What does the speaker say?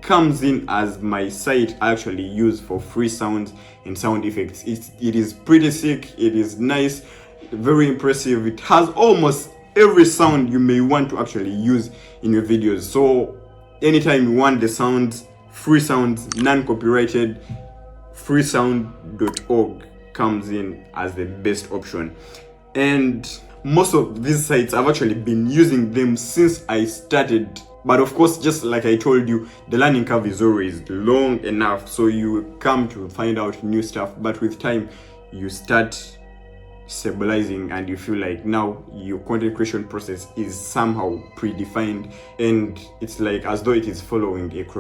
comes in as my site I actually use for free sounds and sound effects. It is pretty sick, it is nice, very impressive. It has almost every sound you may want to actually use in your videos. So anytime you want the sounds, free sounds, non-copyrighted, freesound.org comes in as the best option. And most of these sites, I've actually been using them since I started. But of course, just like I told you, the learning curve is always long enough, so you come to find out new stuff, but with time you start stabilizing and you feel like now your content creation process is somehow predefined, and it's like as though it is following a chronology.